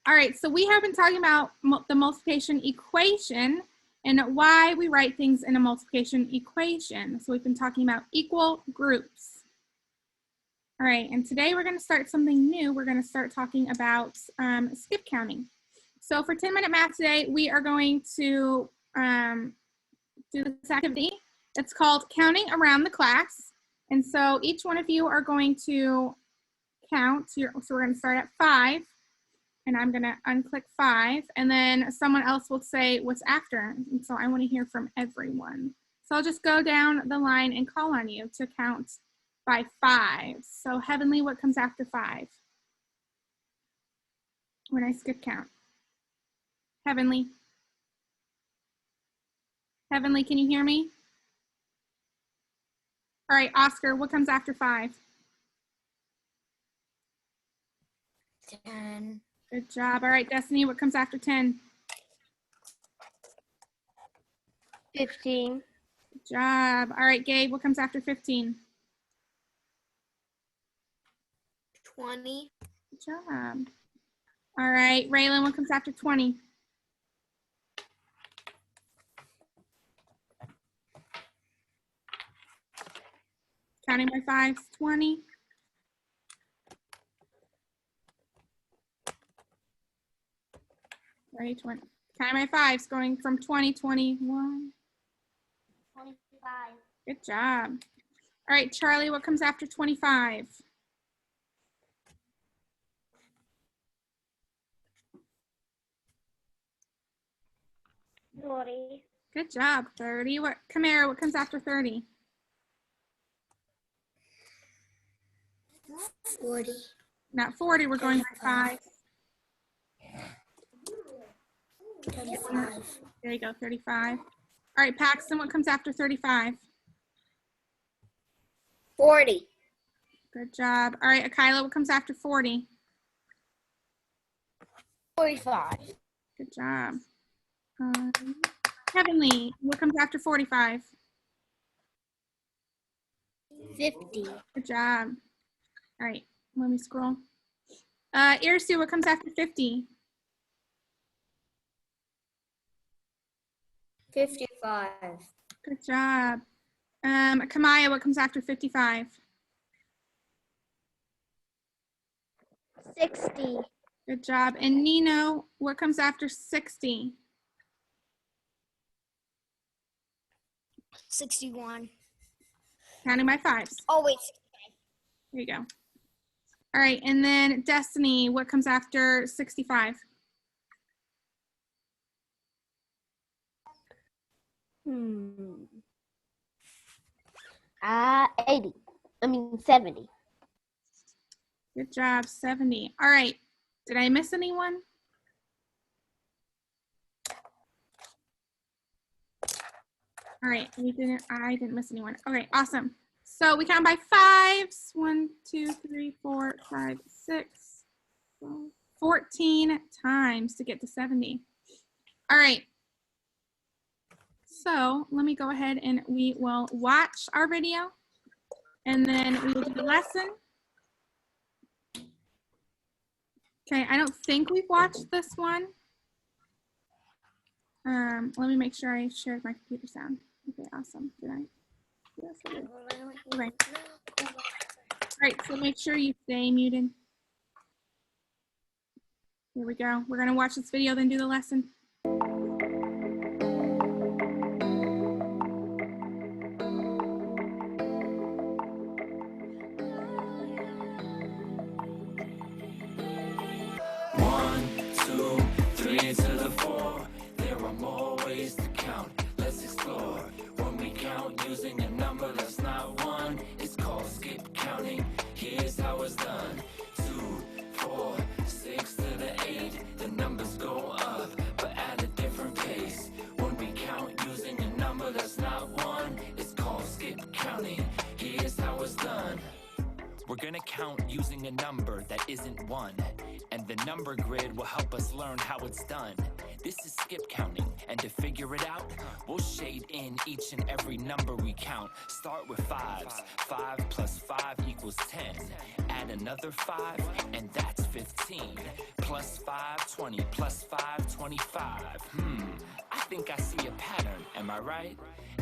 All right, so we have been talking about the multiplication equation and why we write things in a multiplication equation. So we've been talking about equal groups. All right, and today we're going to start something new. We're going to start talking about skip counting. So for 10-minute math today, we are going to do this activity. It's called Counting Around the Class. And so each one of you are going to count. So we're going to start at 5. And I'm going to unclick 5. And then someone else will say what's after. And so I want to hear from everyone. So I'll just go down the line and call on you to count by 5. So Heavenly, what comes after 5? When I skip count. Heavenly. Heavenly, can you hear me? All right, Oscar, what comes after 5? 10. Good job. All right, Destiny, what comes after 10? 15. Good job. All right, Gabe, what comes after 15? 20. Good job. All right, Raylan, what comes after 20? 20. Right, 20. Counting by 5s, going from 20, 21. 25. Good job. All right, Charlie, what comes after 25? 40. Good job. 30. Kamara, what comes after 30? 40. Not 40, we're going by 5. 35. There you go, 35. All right, Paxton, what comes after 35? 40. Good job. All right, Akila, what comes after 40? 45. Good job. Heavenly, what comes after 45? 50. Good job. All right, let me scroll. Irisu, what comes after 50? 55. Good job. Kamaya, what comes after 55? 60. Good job. And Nino, what comes after 60? 61. Counting by 5s. Oh, wait. There you go. All right, and then Destiny, what comes after 65? 70. Good job, 70. All right, did I miss anyone? All right, I didn't miss anyone. Okay, awesome. So we count by 5s. 1, 2, 3, 4, 5, 6, 14 times to get to 70. All right. So let me go ahead and we will watch our video and then we will do the lesson. Okay, I don't think we've watched this one. Let me make sure I shared my computer sound. Okay, awesome. Did I? Yes, I did. Okay. All right, so make sure you stay muted. Here we go. We're gonna watch this video, then do the lesson. Using a number that's not 1, it's called skip counting. Here's how it's done. 2, 4, 6 to the 8. The numbers go up, but at a different pace. When we count using a number that's not 1, it's called skip counting. Here's how it's done. We're gonna count using a number that isn't 1, and the number grid will help us learn how it's done. This is skip counting, and to figure it out, we'll shade in each and every number we count. Start with fives. 5 plus 5 equals 10. Add another 5, and that's 15. Plus 5, 20. Plus 5, 25. I think I see a pattern, am I right?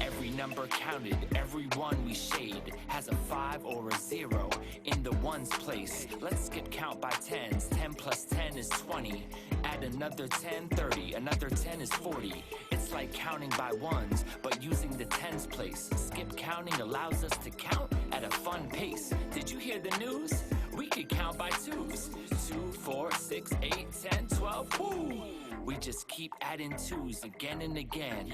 Every number counted, every one we shade has a 5 or a 0 in the ones place. Let's skip count by tens. 10 plus 10 is 20. Add another 10, 30. Another 10 is 40. It's like counting by ones, but using the tens place. Skip counting allows us to count at a fun pace. Did you hear the news? We could count by twos. 2, 4, 6, 8, 10, 12. Woo! We just keep adding twos again and again.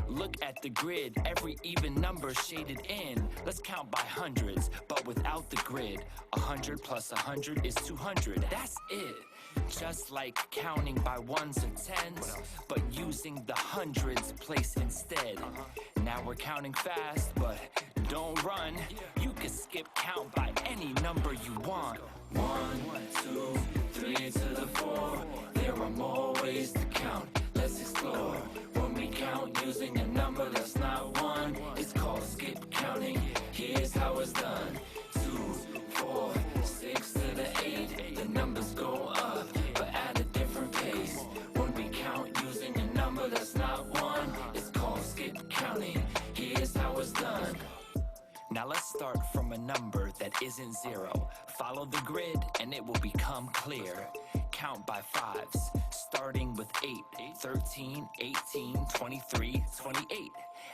Look at the grid, every even number shaded in. Let's count by hundreds, but without the grid. 100 plus 100 is 200. That's it. Just like counting by ones and tens, but using the hundreds place instead. Now we're counting fast, but don't run. You can skip count by any number you want. 1, 2, 3 to the 4. There are more ways to count. Let's explore. When we count using a number that's not 1, it's called skip counting. Here's how it's done. 2, 4, 6 to the 8. The numbers go up, but at a different pace. When we count using a number that's not 1, it's called skip counting. Here's how it's done. Now let's start from a number that isn't 0. Follow the grid and it will become clear. Count by fives, starting with 8, 13, 18, 23, 28.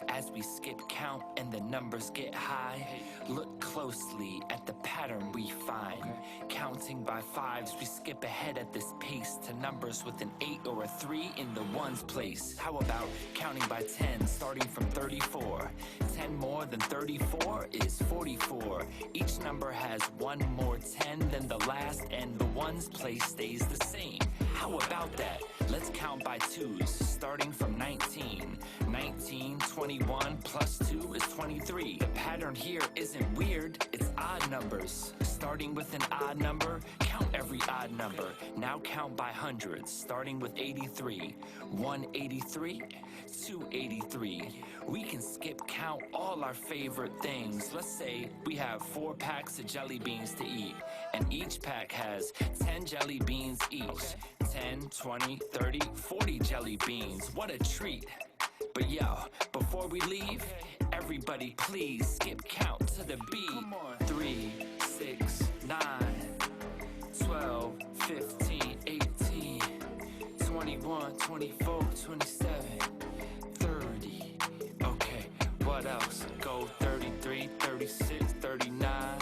As we skip count and the numbers get high, look closely at the pattern we find. Counting by fives, we skip ahead at this pace to numbers with an 8 or a 3 in the ones place. How about counting by 10, starting from 34? 10 more than 34 is 44. Each number has one more 10 than the last, and the ones place stays the same. How about that? Let's count by twos, starting from 19. 19, 21 plus 2 is 23. The pattern here isn't weird, it's odd numbers. Starting with an odd number, count every odd number. Now count by hundreds, starting with 83. 183, 283. We can skip count all our favorite things. Let's say we have 4 packs of jelly beans to eat, and each pack has 10 jelly beans each. 10, 20, 30, 40 jelly beans. What a treat. But yo, before we leave, everybody please skip count to the beat. 3, 6, 9, 12, 15, 18, 21, 24, 27, 30. Okay, what else? Go 33, 36, 39,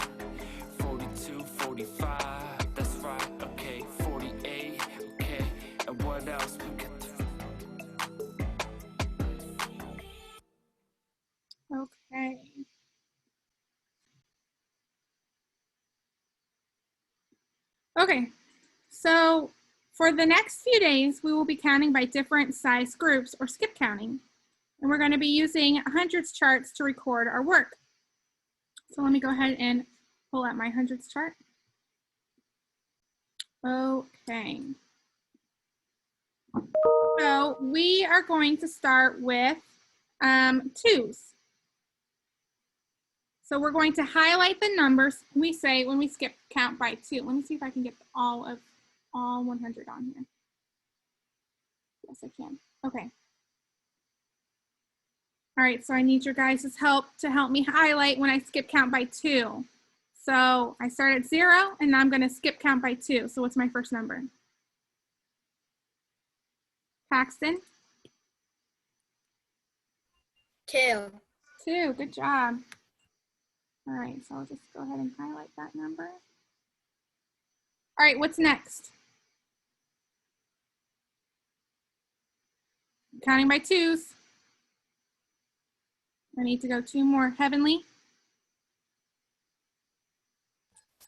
42, 45. That's right, okay, 48. Okay, and what else? We got the Okay. Okay, so for the next few days, we will be counting by different size groups or skip counting. And we're going to be using hundreds charts to record our work. So let me go ahead and pull out my hundreds chart. Okay. So we are going to start with twos. So we're going to highlight the numbers we say when we skip count by 2. Let me see if I can get all 100 on here. Yes, I can. Okay. All right, so I need your guys' help to help me highlight when I skip count by 2. So I start at 0, and now I'm going to skip count by 2. So what's my first number? Paxton? 2. 2, good job. All right, so I'll just go ahead and highlight that number. All right, what's next? Counting by 2s. I need to go 2 more. Heavenly?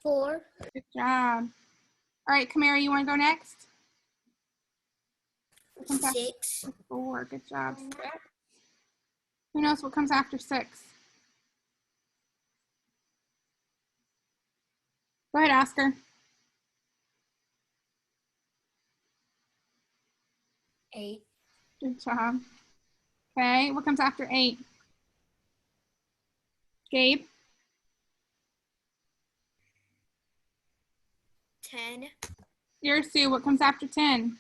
4. Good job. All right, Kamara, you want to go next? 6. 4, good job. Who knows what comes after 6? Go ahead, Oscar. 8. Good job. Okay, what comes after 8? Gabe? 10. Sue, what comes after 10?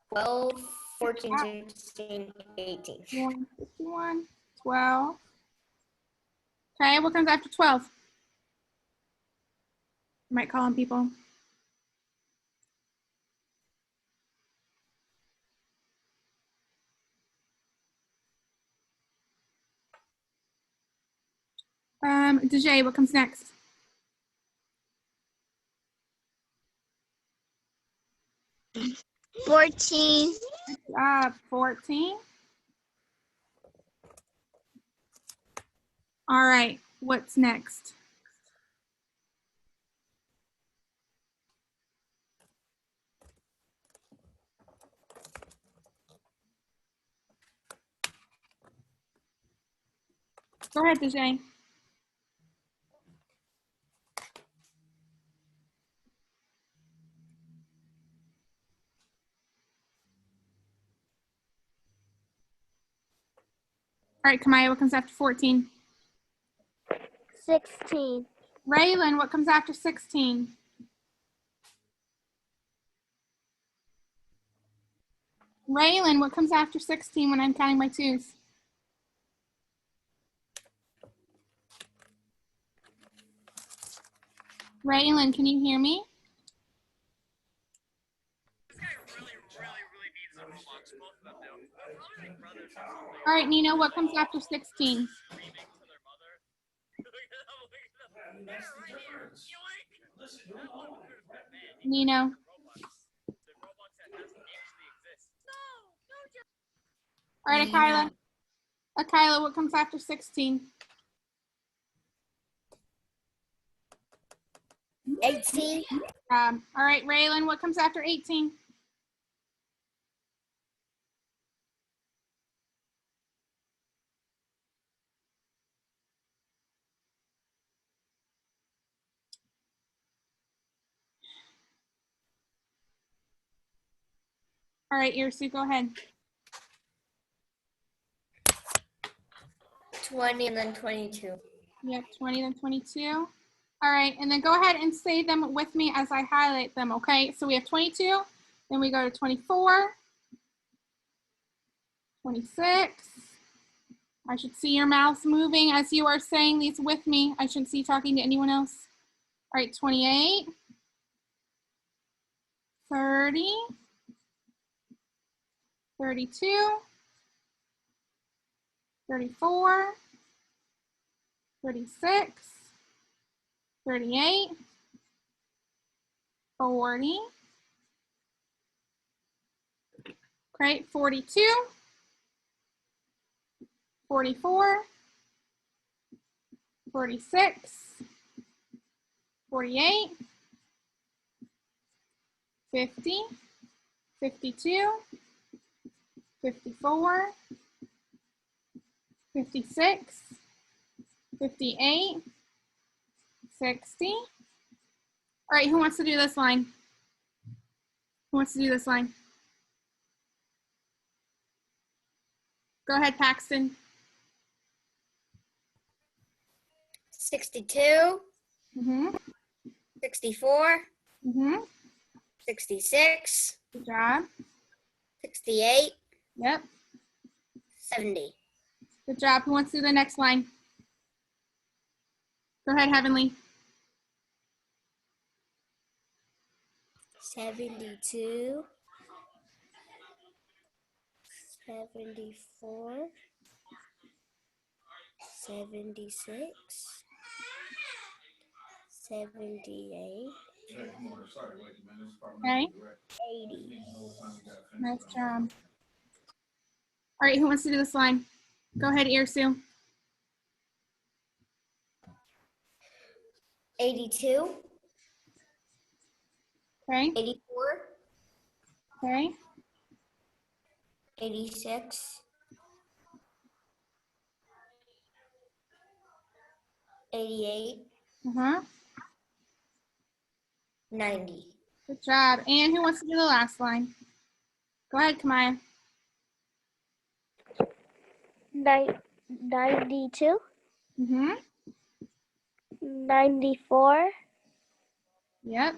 12, 14, 16, 18. 51, 12. Okay, what comes after 12? Might call on people. DJ, what comes next? 14. 14. All right, what's next? Go ahead, DJ. All right, Kamaya, what comes after 14? 16. Raylan, what comes after 16? Raylan, what comes after 16 when I'm counting my twos? Raylan, can you hear me? All right, Nino, what comes after 16? Nino. All right, Akila. Akila, what comes after 16? 18. All right, Raylan, what comes after 18? All right, Irsu, go ahead. 20 and then 22. Yep, 20, then 22. All right, and then go ahead and say them with me as I highlight them, okay? So we have 22, then we go to 24, 26. I should see your mouths moving as you are saying these with me. I shouldn't see you talking to anyone else. All right, 28, 30, 32, 34, 36, 38, 40, great, 42, 44, 46, 48, 50, 52, 54, 56, 58, 60. All right, who wants to do this line? Who wants to do this line? Go ahead, Paxton. 62, Mm-hmm. 64, Mm-hmm. 66, Good job. 68, Yep. 70. Good job. Who wants to do the next line? Go ahead, Heavenly. 72, 74, 76, 78, Okay. 80. Nice job. All right, who wants to do this line? Go ahead, Irsu. 82, Okay. 84, Okay. 86, 88, Uh-huh. 90. Good job. And who wants to do the last line? Go ahead, Kamaya. 92, Mm-hmm. 94, Yep.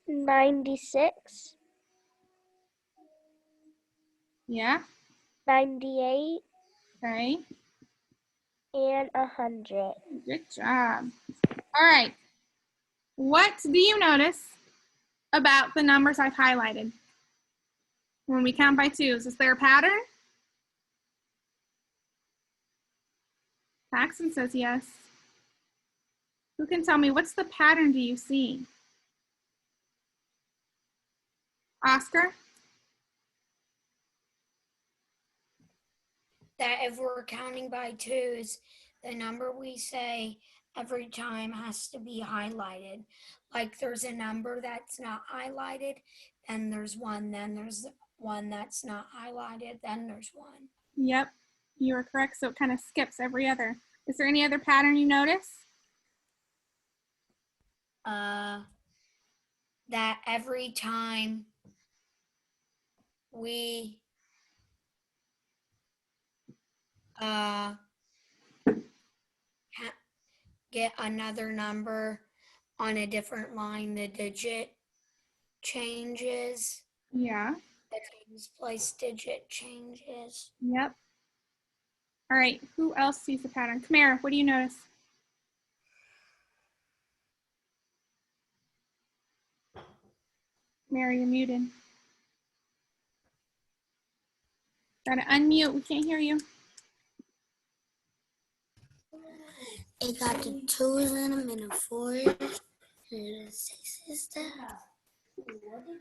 96, Yeah. 98, Okay. and 100. Good job. All right. What do you notice about the numbers I've highlighted? When we count by twos, is there a pattern? Paxton says yes. Who can tell me, what's the pattern do you see? Oscar? That if we're counting by twos, the number we say every time has to be highlighted. Like there's a number that's not highlighted, then there's one, then there's one that's not highlighted, then there's one. Yep, you are correct. So it kind of skips every other. Is there any other pattern you notice? That every time we get another number on a different line, the digit changes. Yeah. The tens place digit changes. Yep. All right, who else sees the pattern? Kamara, what do you notice? Kamara, you're muted. Gotta unmute, we can't hear you. It got the twos in them and the fours and the sixes there.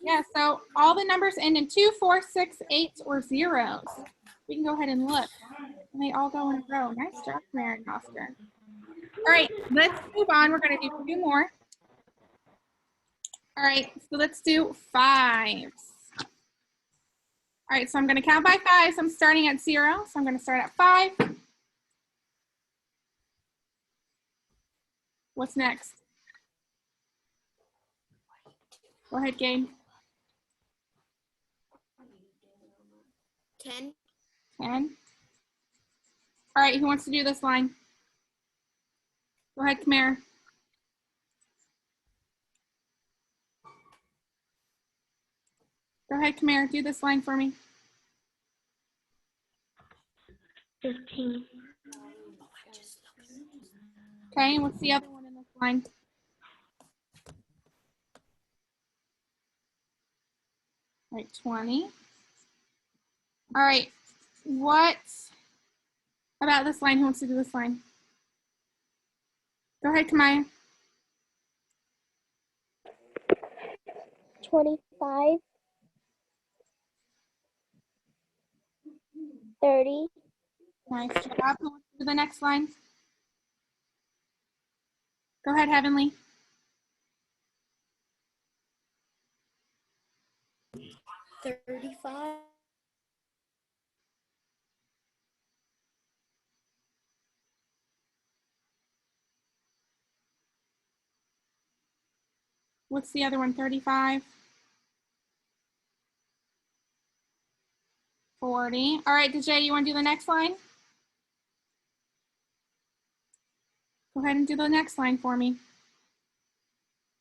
Yeah, so all the numbers end in 2, 4, 6, 8, or zeros. We can go ahead and look. And they all go in a row. Nice job, Kamara and Oscar. All right, let's move on. We're gonna do 2 more. All right, so let's do fives. All right, so I'm gonna count by fives. I'm starting at 0, so I'm gonna start at 5. What's next? Go ahead, Gabe. 10. 10. All right, who wants to do this line? Go ahead, Kamara. Go ahead, Kamara, do this line for me. 15, Okay, and what's the other one in this line? All right, 20. All right, what about this line? Who wants to do this line? Go ahead, Kamaya. 25, 30, Nice job. Who wants to do the next line? Go ahead, Heavenly. 35. What's the other one? 35. 40. All right, DJ, you want to do the next line? Go ahead and do the next line for me.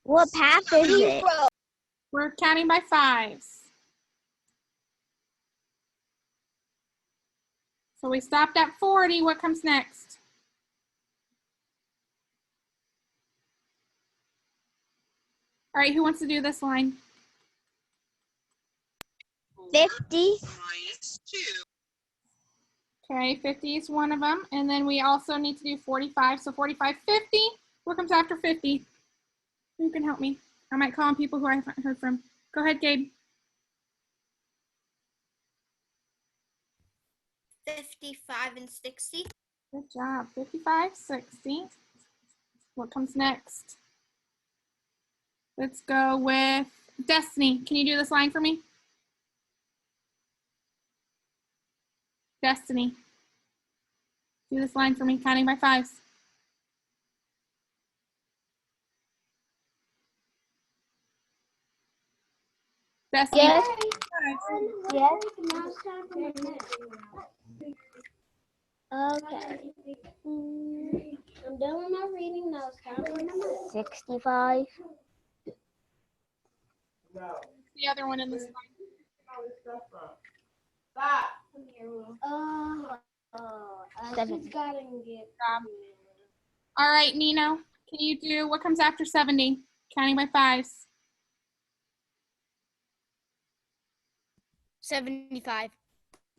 What path is it? We're counting by fives. So we stopped at 40. What comes next? All right, who wants to do this line? 50, Okay, 50 is one of them. And then we also need to do 45. So 45, 50. What comes after 50? Who can help me? I might call on people who I haven't heard from. Go ahead, Gabe. 55 and 60. Good job. 55, 60. What comes next? Let's go with Destiny. Can you do this line for me? Destiny. Do this line for me, counting by fives. Destiny? Yes. Five. Yes. Okay. I'm done with my reading now. It's time for number 65. The other one in the slide. Seven. All right, Nino, can you do what comes after 70? Counting by fives. 75.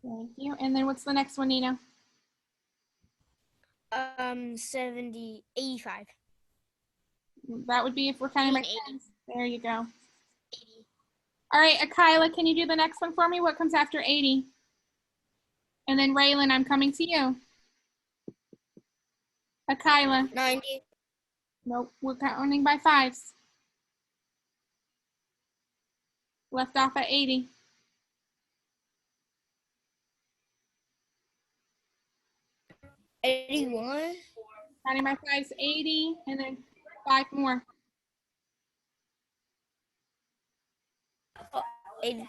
Thank you. And then what's the next one, Nino? 85. That would be if we're counting by 80. tens. There you go. 80. All right, Akila, can you do the next one for me? What comes after 80? And then Raylan, I'm coming to you. Akila. 90. Nope, we're counting by fives. Left off at 80. $81. Counting by fives, 80, and then 5 more. 85.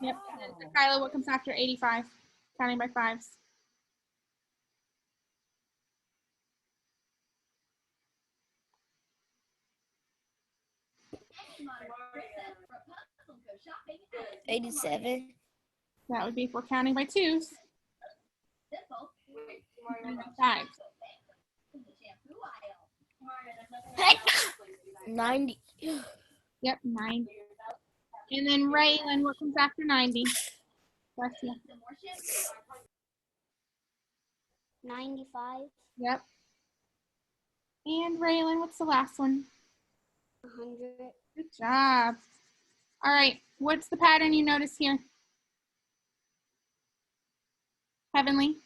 Yep. And then Akila, what comes after 85? Counting by fives. $87. That would be if we're counting by twos. And by fives. 90. Yep, 90. And then Raylan, what comes after 90? Bless you. 95. Yep. And Raylan, what's the last one? 100. Good job. All right, what's the pattern you notice here? Heavenly?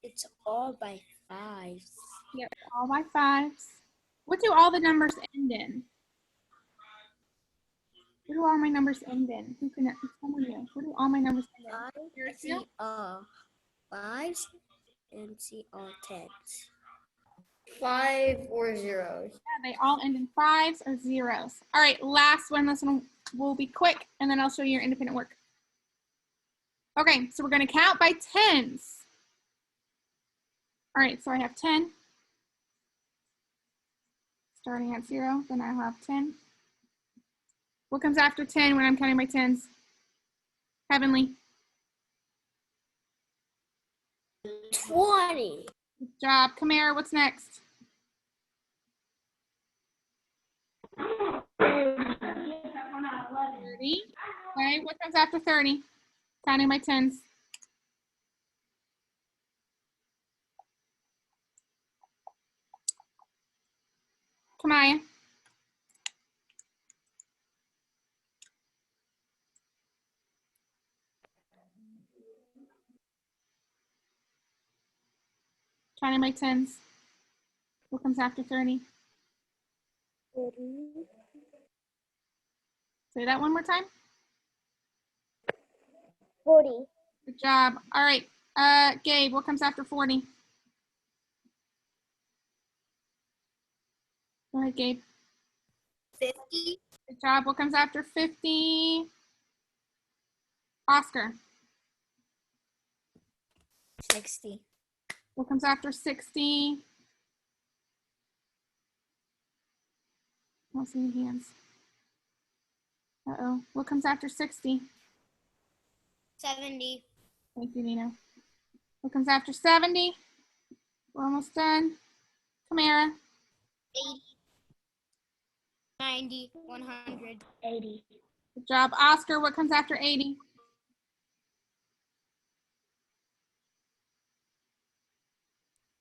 It's all by fives. Yep, all by fives. What do all the numbers end in? What do all my numbers end in? Who can tell me? What do all my numbers end in? I see all fives and see all tens. 5 or zeros. Yeah, they all end in fives or zeros. All right, last one. This one will be quick, and then I'll show you your independent work. Okay, so we're going to count by tens. All right, so I have 10. Starting at 0, then I have 10. What comes after 10 when I'm counting by tens? Heavenly. 20. Good job. Kamara, what's next? 30. Okay, what comes after 30? Counting by tens. Kamaya. Counting by tens. What comes after 30? 40. Say that one more time. 40. Good job. All right. Gabe, what comes after 40? Go ahead, Gabe. 50. Good job. What comes after 50? Oscar. 60. What comes after 60? I don't see any hands. Uh-oh. What comes after 60? 70. Thank you, Nino. What comes after 70? We're almost done. Kamara. 80. 90. 100. 80. Good job. Oscar, what comes after 80?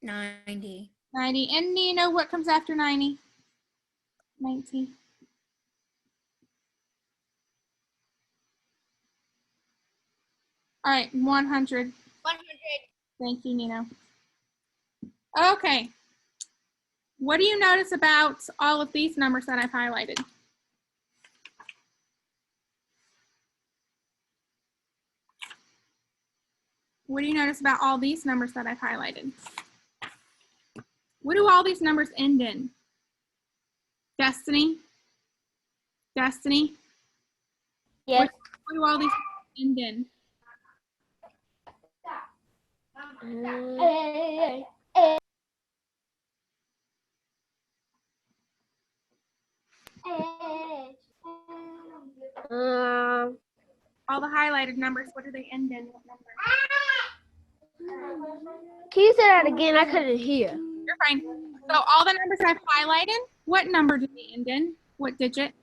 90. 90. And Nino, what comes after 90? 90. All right, 100. 100. Thank you, Nino. Okay. What do you notice about all of these numbers that I've highlighted? What do you notice about all these numbers that I've highlighted? What do all these numbers end in? Destiny? Destiny? Yes. What do all these end in? All the highlighted numbers, what do they end in? What number? Can you say that again? I couldn't hear. You're fine. So all the numbers I've highlighted, what number do they end in? What digit?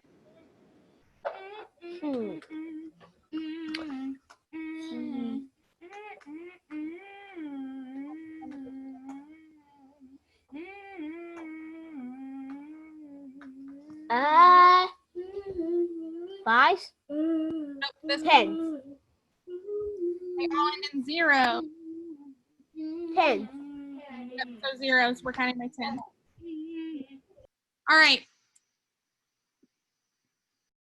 Five? Nope, this 10. they all end in 0. 10. Yep, so zeros. We're counting by 10. All right.